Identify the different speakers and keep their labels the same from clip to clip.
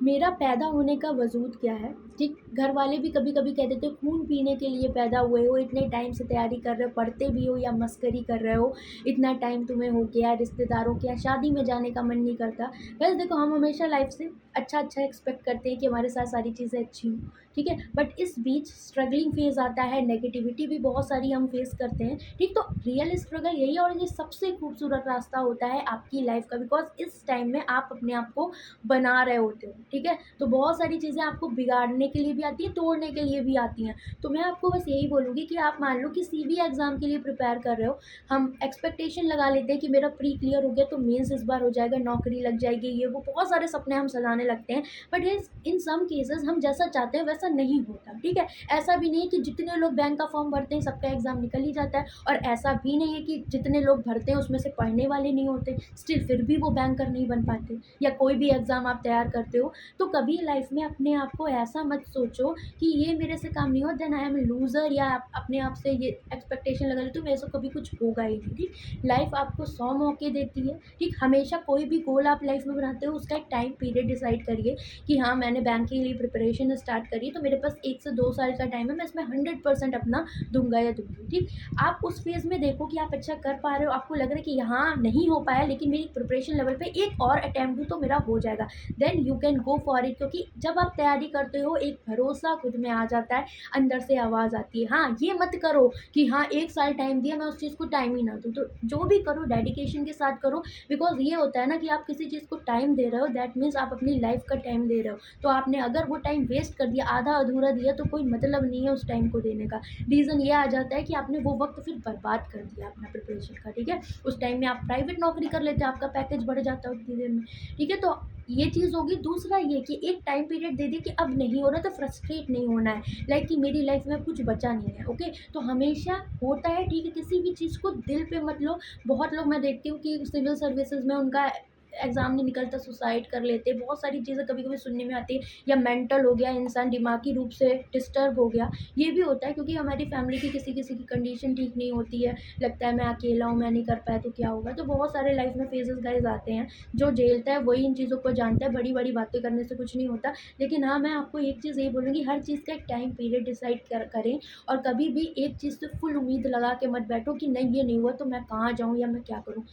Speaker 1: मेरा पैदा होने का वजूद क्या है, ठीक? घर वाले भी कभी कभी कह देते हो खून पीने के लिए पैदा हुए हो, इतने टाइम से तैयारी कर रहे हो, पढ़ते भी हो या मस्करी कर रहे हो, इतना टाइम तुम्हें हो गया, रिश्तेदारों के यहाँ शादी में जाने का मन नहीं करता। बस देखो, हम हमेशा लाइफ से अच्छा अच्छा एक्सपेक्ट करते हैं कि हमारे साथ सारी चीज़ें अच्छी हों, ठीक है? बट इस बीच स्ट्रगलिंग फेज आता है, नेगेटिविटी भी बहुत सारी हम फेस करते हैं, ठीक? तो रियल स्ट्रगल यही है, और ये सबसे खूबसूरत रास्ता होता है आपकी लाइफ का, बिकॉज इस टाइम में आप अपने आप को बना रहे होते हो, ठीक है? तो बहुत सारी चीज़ें आपको बिगाड़ने के लिए भी आती हैं, तोड़ने के लिए भी आती हैं। तो मैं आपको बस यही बोलूँगी कि आप मान लो कि सीबी एग्ज़ाम के लिए प्रिपेयर कर रहे हो, हम एक्सपेक्टेशन लगा लेते हैं कि मेरा प्री क्लियर हो गया तो मेंस इस बार हो जाएगा, नौकरी लग जाएगी, ये वो बहुत सारे सपने हम सजाने लगते हैं। बट इन सम केसेस हम जैसा चाहते हैं वैसा नहीं होता, ठीक है? ऐसा भी नहीं है कि जितने लोग बैंक का फॉर्म भरते हैं सबका एग्ज़ाम निकल ही जाता है, और ऐसा भी नहीं है कि जितने लोग भरते हैं उसमें से पढ़ने वाले नहीं होते, स्टिल फिर भी वो बैंकर नहीं बन पाते, या कोई भी एग्ज़ाम आप तैयार करते हो। तो कभी लाइफ में अपने आप को ऐसा मत सोचो कि ये मेरे से काम नहीं हो, देन आई एम लूज़र, या आप अपने आप से ये एक्सपेक्टेशन लगा लेते हो मेरे से कभी कुछ होगा ही नहीं, ठीक? लाइफ आपको 100 मौके देती है, ठीक? हमेशा कोई भी गोल आप लाइफ में बनाते हो उसका एक टाइम पीरियड डिसाइड करिए कि हाँ, मैंने बैंक के लिए प्रिपरेशन स्टार्ट करी तो मेरे पास 1 से 2 साल का टाइम है, मैं इसमें 100% अपना दूँगा या दूँगी, ठीक? आप उस फ़ेज़ में देखो कि आप अच्छा कर पा रहे हो, आपको लग रहा है कि यहाँ नहीं हो पाया लेकिन मेरी प्रिपरेशन लेवल पे एक और अटेम्प्ट दूँ तो मेरा हो जाएगा, then you can go for it. क्योंकि जब आप तैयारी करते हो एक भरोसा खुद में आ जाता है, अंदर से आवाज़ आती है। हाँ, ये मत करो कि हाँ, 1 साल टाइम दिया मैं उस चीज़ को टाइम ही ना दूँ। तो जो भी करो डेडिकेशन के साथ करो, बिकॉज़ ये होता है ना कि आप किसी चीज़ को टाइम दे रहे हो, दैट मीन्स आप अपनी लाइफ़ का टाइम दे रहे हो। तो आपने अगर वो टाइम वेस्ट कर दिया, आधा अधूरा दिया, तो कोई मतलब नहीं है उस टाइम को देने का। रीज़न ये आ जाता है कि आपने वो वक़्त फिर बर्बाद कर दिया अपना प्रिपरेशन का, ठीक है? उस टाइम में आप प्राइवेट नौकरी कर लेते, आपका पैकेज बढ़ जाता उतनी देर में, ठीक है? तो ये चीज़ होगी। दूसरा ये कि एक टाइम पीरियड दे दिया कि अब नहीं हो रहा तो फ्रस्ट्रेट नहीं होना है, लाइक कि मेरी लाइफ में कुछ बचा नहीं है, ओके? तो हमेशा होता है, ठीक है? किसी भी चीज़ को दिल पे मत लो। बहुत लोग मैं देखती हूँ कि सिविल सर्विसेज में उनका एग्ज़ाम नहीं निकलता, सुसाइड कर लेते, बहुत सारी चीज़ें कभी कभी सुनने में आती है, या मेंटल हो गया इंसान, दिमागी रूप से डिस्टर्ब हो गया। ये भी होता है क्योंकि हमारी फैमिली की किसी किसी की कंडीशन ठीक नहीं होती है, लगता है मैं अकेला हूँ, मैं नहीं कर पाया तो क्या होगा। तो बहुत सारे लाइफ में फेजेस गाइज आते हैं, जो झेलता है वही इन चीज़ों को जानता है, बड़ी बड़ी बातें करने से कुछ नहीं होता। लेकिन हाँ, मैं आपको एक चीज़ ये बोलूँगी, हर चीज़ का एक टाइम पीरियड डिसाइड करें, और कभी भी एक चीज़ से फुल उम्मीद लगा के मत बैठो कि नहीं ये नहीं हुआ तो मैं कहाँ जाऊँ या मैं क्या करूँ।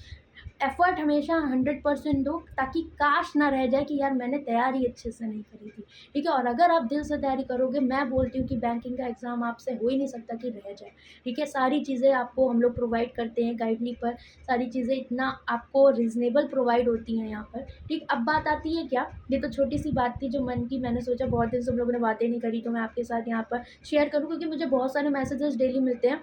Speaker 1: एफ़र्ट हमेशा 100% दो, ताकि काश ना रह जाए कि यार मैंने तैयारी अच्छे से नहीं करी थी, ठीक है? और अगर आप दिल से तैयारी करोगे, मैं बोलती हूँ कि बैंकिंग का एग्ज़ाम आपसे हो ही नहीं सकता कि रह जाए, ठीक है? सारी चीज़ें आपको हम लोग प्रोवाइड करते हैं गाइडली पर, सारी चीज़ें इतना आपको रीज़नेबल प्रोवाइड होती हैं यहाँ पर, ठीक? अब बात आती है क्या, ये तो छोटी-सी बात थी जो मन की, मैंने सोचा बहुत दिन से हम लोगों ने बातें नहीं करी तो मैं आपके साथ यहाँ पर शेयर करूँ, क्योंकि मुझे बहुत सारे मैसेजेस डेली मिलते हैं।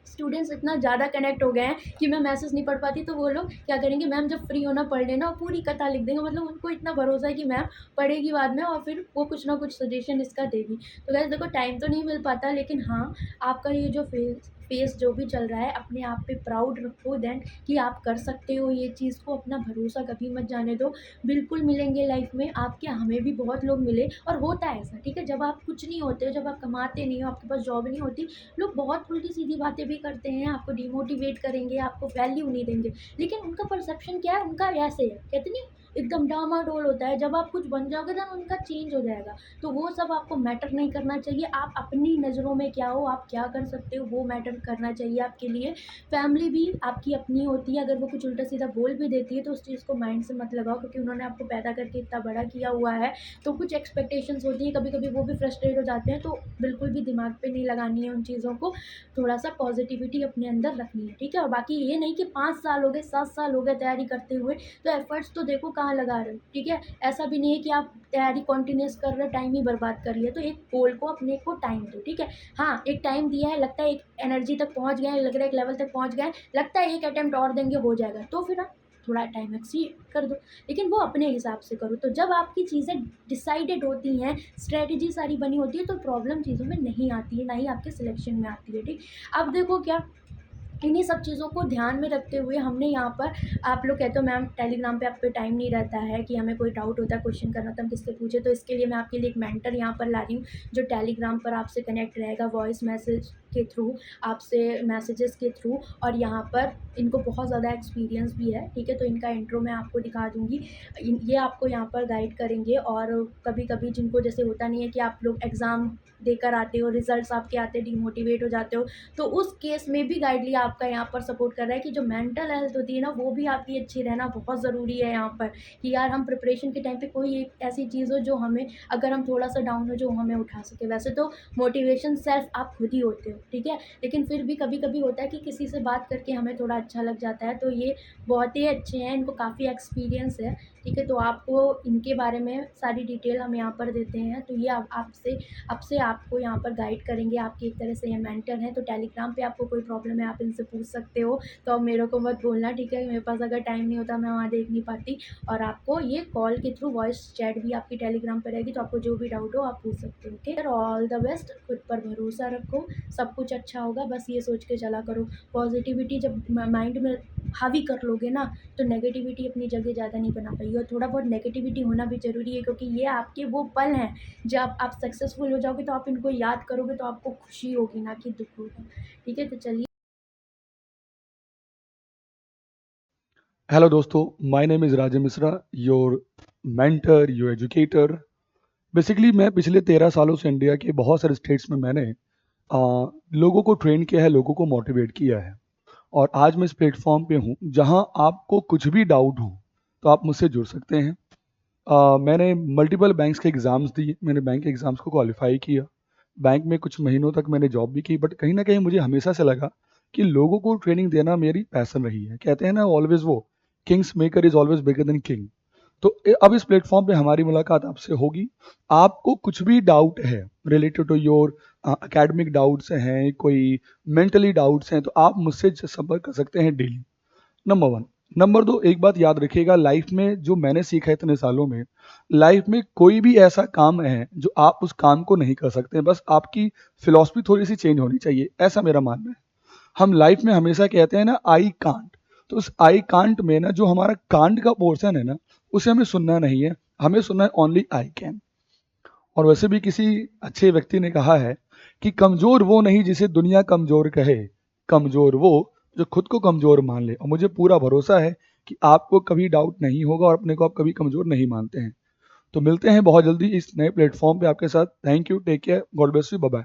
Speaker 1: स्टूडेंट्स इतना ज़्यादा कनेक्ट हो गए हैं कि मैं मैसेज नहीं पढ़ पाती, तो वो लोग क्या करेंगे, मैम जब फ्री होना पढ़ लेना, और पूरी कथा लिख देंगे। मतलब उनको इतना भरोसा है कि मैम पढ़ेगी बाद में और फिर वो कुछ ना कुछ सजेशन इसका देगी। तो गाइस देखो, टाइम तो नहीं मिल पाता, लेकिन हाँ, आपका ये जो फेस जो भी चल रहा है, अपने आप पे प्राउड रखो, देन कि आप कर सकते हो ये चीज़ को, अपना भरोसा कभी मत जाने दो। बिल्कुल मिलेंगे लाइफ में आपके, हमें भी बहुत लोग मिले, और होता है ऐसा, ठीक है? जब आप कुछ नहीं होते हो, जब आप कमाते नहीं हो, आपके पास जॉब नहीं होती, लोग बहुत उल्टी-सीधी बातें भी करते हैं, आपको डिमोटिवेट करेंगे, आपको वैल्यू नहीं देंगे। लेकिन उनका परसेप्शन क्या है, उनका ऐसे है, कहते नहीं, एकदम डामाडोल होता है। जब आप कुछ बन जाओगे ना, उनका चेंज हो जाएगा। तो वो सब आपको मैटर नहीं करना चाहिए। आप अपनी नज़रों में क्या हो, आप क्या कर सकते हो, वो मैटर करना चाहिए आपके लिए। फैमिली भी आपकी अपनी होती है, अगर वो कुछ उल्टा-सीधा बोल भी देती है तो उस चीज़ को माइंड से मत लगाओ, क्योंकि उन्होंने आपको पैदा करके इतना बड़ा किया हुआ है। तो कुछ एक्सपेक्टेशंस होती हैं, कभी-कभी वो भी फ्रस्ट्रेट हो जाते हैं, तो बिल्कुल भी दिमाग पे नहीं लगानी है उन चीज़ों को। थोड़ा-सा पॉज़िटिविटी अपने अंदर रखनी है, ठीक है? और बाकी ये नहीं कि 5 साल हो गए, 7 साल हो गए तैयारी करते हुए, तो एफ़र्ट्स तो देखो कहाँ लगा रहे हो, ठीक है? ऐसा भी नहीं है कि आप तैयारी कंटिन्यूअस कर रहे हो, टाइम ही बर्बाद कर लिया। तो एक गोल को, अपने को टाइम दो, ठीक है? हाँ, एक टाइम दिया है, लगता है एक एनर्जी तक पहुँच गए हैं, लग रहा है एक लेवल तक पहुँच गए हैं, लगता है एक अटेम्प्ट और देंगे हो जाएगा, तो फिर आप थोड़ा टाइम एक्सीड कर दो, लेकिन वो अपने हिसाब से करो। तो जब आपकी चीज़ें डिसाइडेड होती हैं, स्ट्रैटेजी सारी बनी होती है, तो प्रॉब्लम चीज़ों में नहीं आती है, ना ही आपके सिलेक्शन में आती है, ठीक? अब देखो क्या, इन्हीं सब चीज़ों को ध्यान में रखते हुए हमने यहाँ पर, आप लोग कहते हो मैम टेलीग्राम पे आप पे टाइम नहीं रहता है, कि हमें कोई डाउट होता है, क्वेश्चन करना तो हम किससे पूछे, तो इसके लिए मैं आपके लिए एक मेंटर यहाँ पर ला रही हूँ, जो टेलीग्राम पर आपसे कनेक्ट रहेगा, वॉइस मैसेज के थ्रू, आपसे मैसेजेस के थ्रू, और यहाँ पर इनको बहुत ज़्यादा एक्सपीरियंस भी है, ठीक है। तो इनका इंट्रो मैं आपको दिखा दूँगी। ये आपको यहाँ पर गाइड करेंगे, और कभी-कभी जिनको जैसे होता नहीं है कि आप लोग एग्ज़ाम देकर आते हो, रिज़ल्ट्स आपके आते डिमोटिवेट हो जाते हो, तो उस केस में भी गाइडली आपका यहाँ पर सपोर्ट कर रहा है कि जो मेंटल हेल्थ होती है ना, वो भी आपकी अच्छी रहना बहुत ज़रूरी है यहाँ पर, कि यार हम प्रिपरेशन के टाइम पे कोई एक ऐसी चीज़ हो जो हमें, अगर हम थोड़ा-सा डाउन हो, जो हमें उठा सके। वैसे तो मोटिवेशन सेल्फ आप खुद ही होते हो, ठीक है? लेकिन फिर भी कभी-कभी होता है कि किसी से बात करके हमें थोड़ा अच्छा लग जाता है, तो ये बहुत ही अच्छे हैं, इनको काफ़ी एक्सपीरियंस है, ठीक है? तो आपको इनके बारे में सारी डिटेल हम यहाँ पर देते हैं, तो ये आपसे आपको यहाँ पर गाइड करेंगे। आपकी एक तरह से ये मेंटर हैं, तो टेलीग्राम पे आपको कोई प्रॉब्लम है, आप इनसे पूछ सकते हो। तो अब मेरे को मत बोलना, ठीक है? मेरे पास अगर टाइम नहीं होता, मैं वहाँ देख नहीं पाती। और आपको ये कॉल के थ्रू वॉइस चैट भी आपकी टेलीग्राम पे रहेगी, तो आपको जो भी डाउट हो आप पूछ सकते हो, ओके? ऑल द बेस्ट, खुद पर भरोसा रखो, सब कुछ अच्छा होगा, बस ये सोच के चला करो। पॉजिटिविटी जब माइंड में हावी कर लोगे ना, तो नेगेटिविटी अपनी जगह ज़्यादा नहीं बना पाएगी, और थोड़ा बहुत नेगेटिविटी होना भी ज़रूरी है, क्योंकि ये आपके वो पल हैं जब आप सक्सेसफुल हो जाओगे, तो आप इनको याद करोगे, तो आपको खुशी होगी, ना कि दुःख होगा, ठीक है? तो चलिए।
Speaker 2: हेलो दोस्तों, my name is Raje Mishra, your mentor, your educator. Basically मैं पिछले 13 सालों से इंडिया के बहुत सारे स्टेट्स में मैंने लोगों को ट्रेन किया है, लोगों को मोटिवेट किया है। और आज मैं इस प्लेटफॉर्म पे हूँ जहाँ आपको कुछ भी डाउट हो तो आप मुझसे जुड़ सकते हैं। मैंने मल्टीपल बैंक्स के एग्ज़ाम्स दिए, मैंने बैंक के एग्ज़ाम्स को क्वालिफाई किया। बैंक में कुछ महीनों तक मैंने जॉब भी की, बट कहीं ना कहीं मुझे हमेशा से लगा कि लोगों को ट्रेनिंग देना मेरी पैशन रही है। कहते हैं ना ऑलवेज वो, Kings maker is always bigger than king. तो अब इस प्लेटफॉर्म पे हमारी मुलाकात आपसे होगी। आपको कुछ भी डाउट है related to your academic doubts हैं, कोई मेंटली डाउट्स हैं, तो आप मुझसे संपर्क कर सकते हैं डेली। Number one. नंबर दो, एक बात याद रखिएगा, लाइफ में जो मैंने सीखा है इतने सालों में, लाइफ में कोई भी ऐसा काम है जो आप उस काम को नहीं कर सकते, बस आपकी फिलॉसफी थोड़ी सी चेंज होनी चाहिए, ऐसा मेरा मानना है। हम लाइफ में हमेशा कहते हैं ना आई कांट, तो उस आई कांट में ना जो हमारा कांट का पोर्शन है ना, उसे हमें सुनना नहीं है, हमें सुनना है ओनली आई कैन। और वैसे भी किसी अच्छे व्यक्ति ने कहा है कि कमजोर वो नहीं जिसे दुनिया कमजोर कहे, कमजोर वो जो खुद को कमजोर मान ले। और मुझे पूरा भरोसा है कि आपको कभी डाउट नहीं होगा और अपने को आप कभी कमजोर नहीं मानते हैं। तो मिलते हैं बहुत जल्दी इस नए प्लेटफॉर्म पे आपके साथ। Thank you, take care, God bless you, bye bye.